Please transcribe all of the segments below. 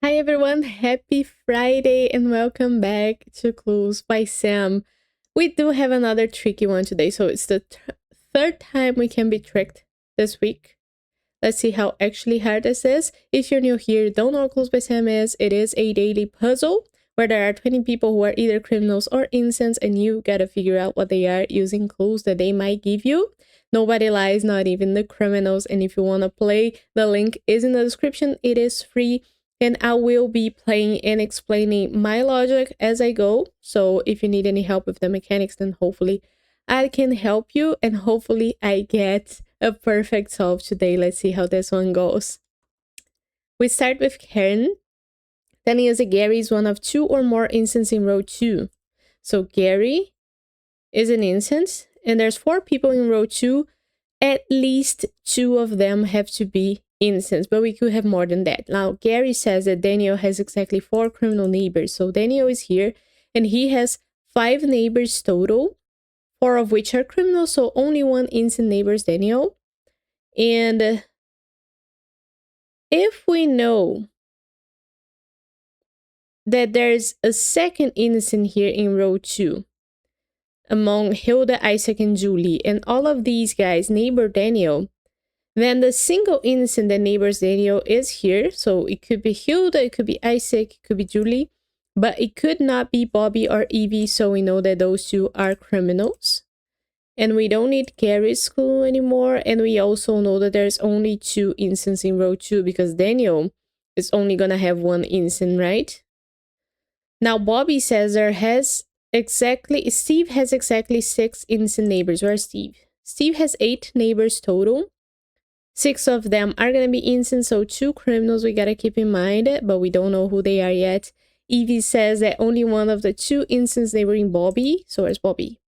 Hi everyone, happy Friday and welcome back to Clues by Sam. We do have another tricky one today, so it's the third time we can be tricked this week. Let's see how actually hard this is. If you're new here, don't know what Clues by Sam is. It is a daily puzzle where there are 20 people who are either criminals or innocents and you gotta figure out what they are using clues that they might give you. Nobody lies, not even the criminals. And if you wanna play, the link is in the description. It is free. And I will be playing and explaining my logic as I go. So if you need any help with the mechanics, then hopefully I can help you. And hopefully I get a perfect solve today. Let's see how this one goes. We start with Karen. Telling us that Gary is one of two or more instances in row 2. So Gary is an instance. And there's 4 people in row 2. At least 2 of them have to be innocents, but we could have more than that. Now, Gary says that Daniel has exactly 4 criminal neighbors. So Daniel is here, and he has 5 neighbors total, 4 of which are criminals, so only 1 innocent neighbor is Daniel. And if we know that there's a second innocent here in row 2, among Hilda, Isaac, and Julie, and all of these guys neighbor Daniel, then the single innocent that neighbors Daniel is here. So it could be Hilda, it could be Isaac, it could be Julie, but it could not be Bobby or Evie, so we know that those 2 are criminals. And we don't need Gary's clue anymore, and we also know that there's only 2 innocents in row 2 because Daniel is only gonna have 1 innocent, right? Now Bobby says Steve has exactly 6 innocent neighbors. Where's Steve? Steve has 8 neighbors total. 6 of them are going to be innocent, so 2 criminals we got to keep in mind, but we don't know who they are yet. Evie says that only one of the 2 innocents neighboring Bobby. So where's Bobby?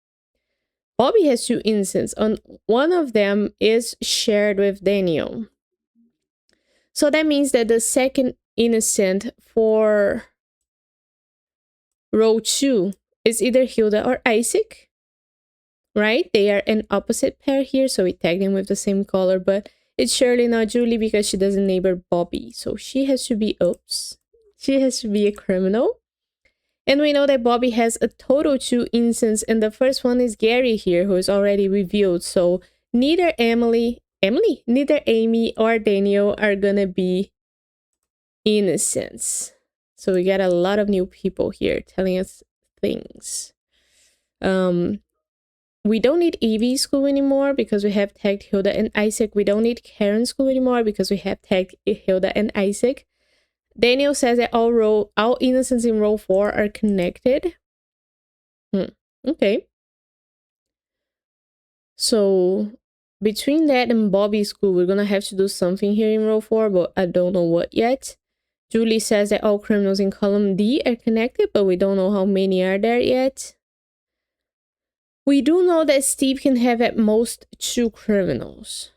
Bobby has 2 innocents, and one of them is shared with Daniel. So that means that the second innocent for row 2 is either Hilda or Isaac, right? They are an opposite pair here, so we tagged them with the same color, but it's surely not Julie because she doesn't neighbor Bobby. So she has to be, she has to be a criminal. And we know that Bobby has a total 2 innocents, and the first one is Gary here, who is already revealed. So neither neither Amy or Daniel are gonna be innocents. So we got a lot of new people here telling us things. We don't need Evie's clue anymore because we have tagged Hilda and Isaac. We don't need Karen's clue anymore because we have tagged Hilda and Isaac. Daniel says that all innocents in row 4 are connected. Okay. So between that and Bobby's clue, we're gonna have to do something here in row 4, but I don't know what yet. Julie says that all criminals in column D are connected, but we don't know how many are there yet. We do know that Steve can have at most 2 criminals.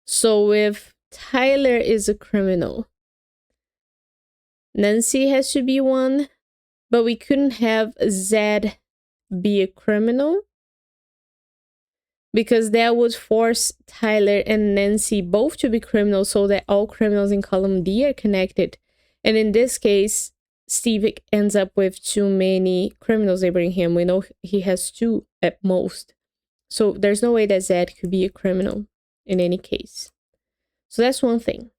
So if Tyler is a criminal, Nancy has to be 1, but we couldn't have Zed be a criminal because that would force Tyler and Nancy both to be criminals so that all criminals in column D are connected. And in this case, Steve ends up with too many criminals neighboring him. We know he has 2 at most. So there's no way that Zed could be a criminal in any case. So that's one thing.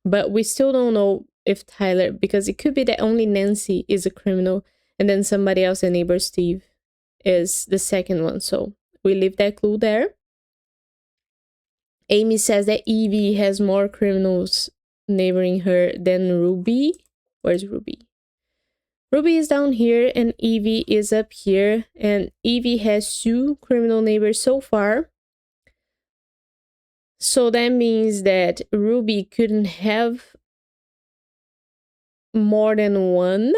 But we still don't know if Tyler, because it could be that only Nancy is a criminal and then somebody else, a neighbor Steve, is the second one. So we leave that clue there. Amy says that Evie has more criminals neighboring her than Ruby. Where's Ruby? Ruby is down here and Evie is up here. And Evie has 2 criminal neighbors so far. So that means that Ruby couldn't have more than 1.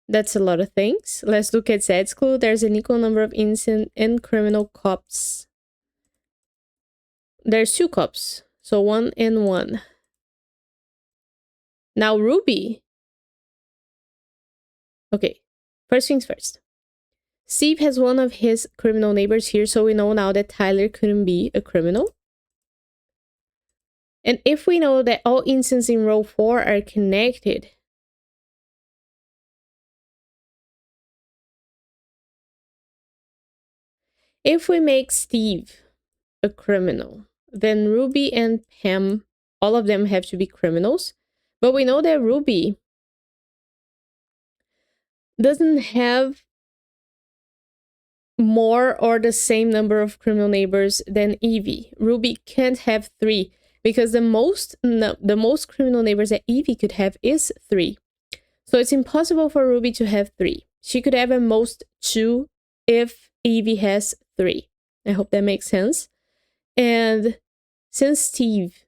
That's a lot of things. Let's look at Zed's clue. There's an equal number of innocent and criminal cops. There's 2 cops. So 1 and 1. Now Ruby. Okay, first things first. Steve has one of his criminal neighbors here, so we know now that Tyler couldn't be a criminal. And if we know that all instances in row 4 are connected, if we make Steve a criminal, then Ruby and Pam, all of them have to be criminals. But we know that Ruby doesn't have more or the same number of criminal neighbors than Evie. Ruby can't have 3 because the most criminal neighbors that Evie could have is 3. So it's impossible for Ruby to have 3. She could have at most 2 if Evie has 3. I hope that makes sense. And since Steve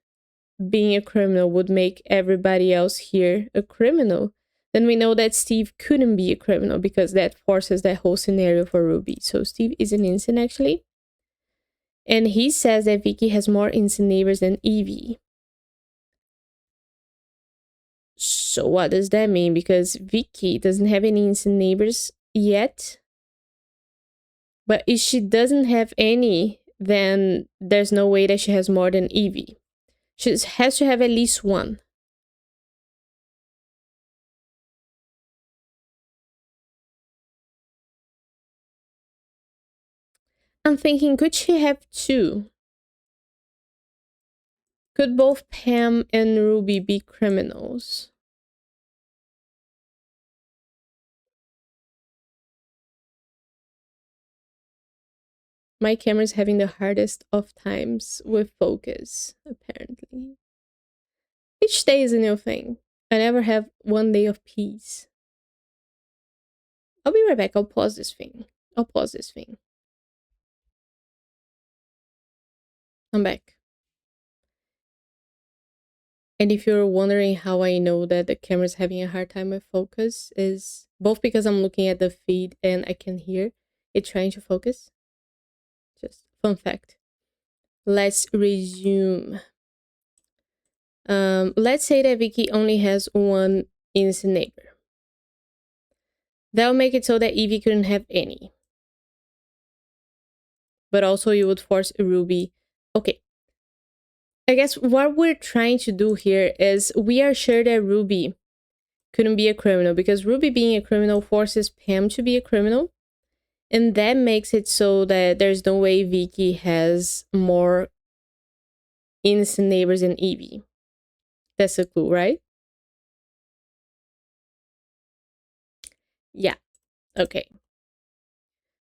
being a criminal would make everybody else here a criminal, then we know that Steve couldn't be a criminal because that forces that whole scenario for Ruby. So Steve is an innocent actually. And he says that Vicky has more innocent neighbors than Evie. So what does that mean? Because Vicky doesn't have any innocent neighbors yet. But if she doesn't have any, then there's no way that she has more than Evie. She has to have at least 1. I'm thinking, could she have 2? Could both Pam and Ruby be criminals? My camera's having the hardest of times with focus, apparently. Each day is a new thing. I never have one day of peace. I'll be right back. I'll pause this thing. I'm back. And if you're wondering how I know that the camera's having a hard time with focus, is both because I'm looking at the feed and I can hear it trying to focus. Just fun fact. Let's resume. Let's say that Vicky only has 1 innocent neighbor. That'll make it so that Evie couldn't have any. But also you would force Ruby. Okay. I guess what we're trying to do here is we are sure that Ruby couldn't be a criminal because Ruby being a criminal forces Pam to be a criminal. And that makes it so that there's no way Vicky has more innocent neighbors than Evie. That's a clue, right? Yeah. Okay.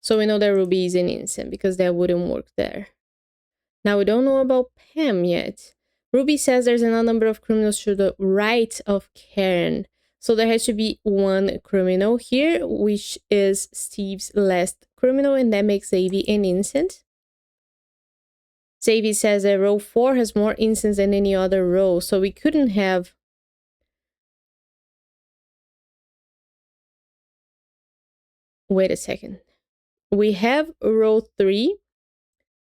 So we know that Ruby is an innocent because that wouldn't work there. Now we don't know about Pam yet. Ruby says there's another number of criminals to the right of Karen. So there has to be 1 criminal here, which is Steve's last criminal, and that makes Xavier an innocent. Xavier says that row 4 has more innocents than any other row, so we couldn't have... Wait a second. We have row 3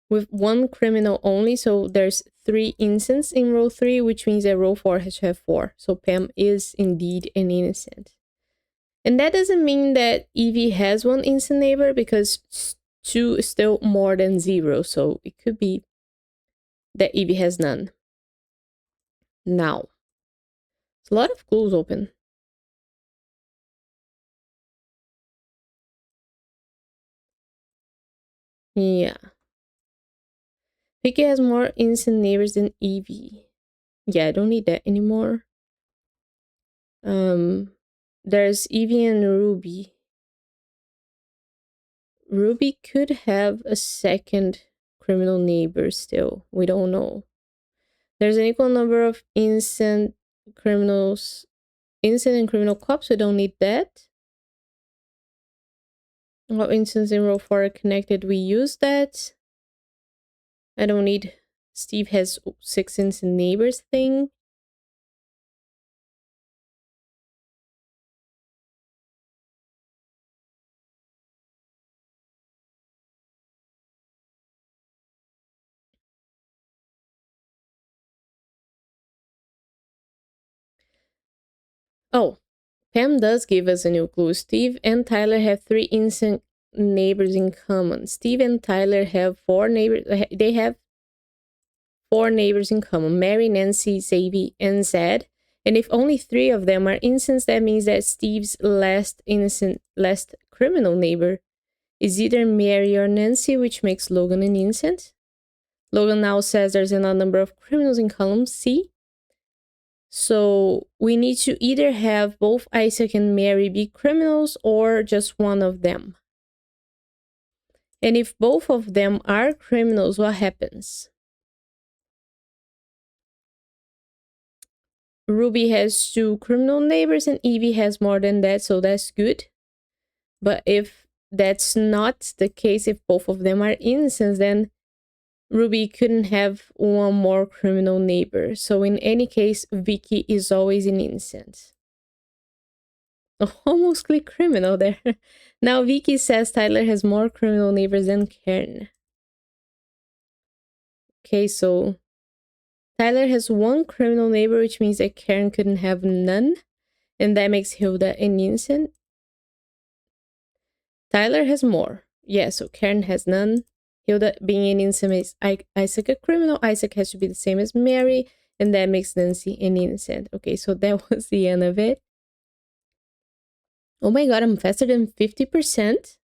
with 1 criminal only, so there's 3 innocents in row 3, which means that row 4 has to have 4. So Pam is indeed an innocent. And that doesn't mean that Evie has 1 innocent neighbor because 2 is still more than 0, so it could be that Evie has none. Now, there's a lot of clues open. Yeah. Vicky has more innocent neighbors than Evie. Yeah, I don't need that anymore. There's Evie and Ruby. Ruby could have a second criminal neighbor still. We don't know. There's an equal number of innocent criminals, innocent and criminal cops. We don't need that. What instance in row 4 are connected? We use that. I don't need Steve has 6 innocent neighbors thing. Oh, Pam does give us a new clue. Steve and Tyler have 3 innocent neighbors in common. Steve and Tyler have 4 neighbors. They have four neighbors in common: Mary, Nancy, Xavier, and Zed. And if only three of them are innocent, that means that Steve's last criminal neighbor is either Mary or Nancy, which makes Logan an innocent. Logan now says there's an odd number of criminals in column C. So we need to either have both Isaac and Mary be criminals or just one of them. And if both of them are criminals, what happens? Ruby has two criminal neighbors and Evie has more than that, so that's good. But if that's not the case, if both of them are innocent, then Ruby couldn't have one more criminal neighbor. So in any case, Vicky is always an innocent. Almost click criminal there. Now Vicky says Tyler has more criminal neighbors than Karen. Okay, so Tyler has one criminal neighbor, which means that Karen couldn't have none. And that makes Hilda an innocent. Tyler has more. Yeah, so Karen has none. Hilda being an innocent makes Isaac a criminal. Isaac has to be the same as Mary. And that makes Nancy an innocent. Okay, so that was the end of it. Oh my god, I'm faster than 50%.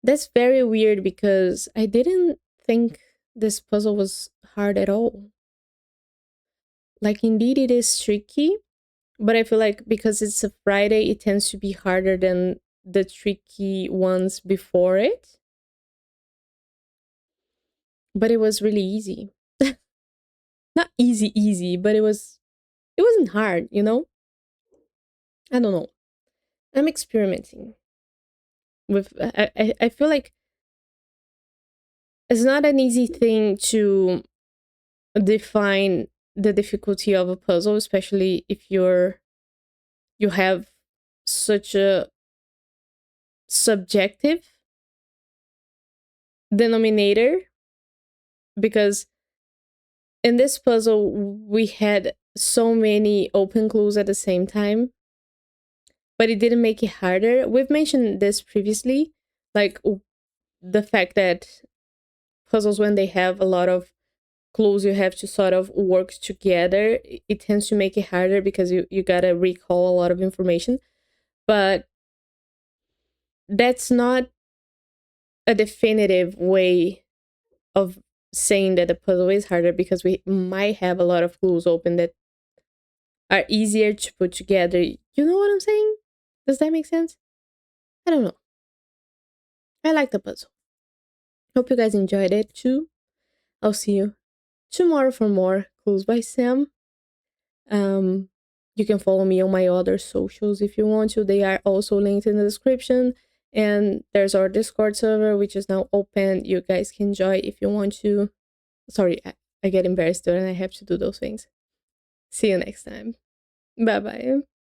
That's very weird because I didn't think this puzzle was hard at all. Like, indeed it is tricky, but I feel like because it's a Friday, it tends to be harder than the tricky ones before it. But it was really easy. Not easy, but it wasn't hard, you know? I don't know. I'm experimenting with I feel like it's not an easy thing to define the difficulty of a puzzle, especially if you have such a subjective denominator, because in this puzzle we had so many open clues at the same time, but it didn't make it harder. We've mentioned this previously, like the fact that puzzles, when they have a lot of clues you have to sort of work together, it tends to make it harder because you gotta recall a lot of information. But that's not a definitive way of saying that the puzzle is harder, because we might have a lot of clues open that are easier to put together. You know what I'm saying? Does that make sense? I don't know. I like the puzzle. Hope you guys enjoyed it too. I'll see you tomorrow for more Clues by Sam. You can follow me on my other socials if you want to. They are also linked in the description. And there's our Discord server, which is now open. You guys can join if you want to. Sorry, I get embarrassed and I have to do those things. See you next time. Bye bye.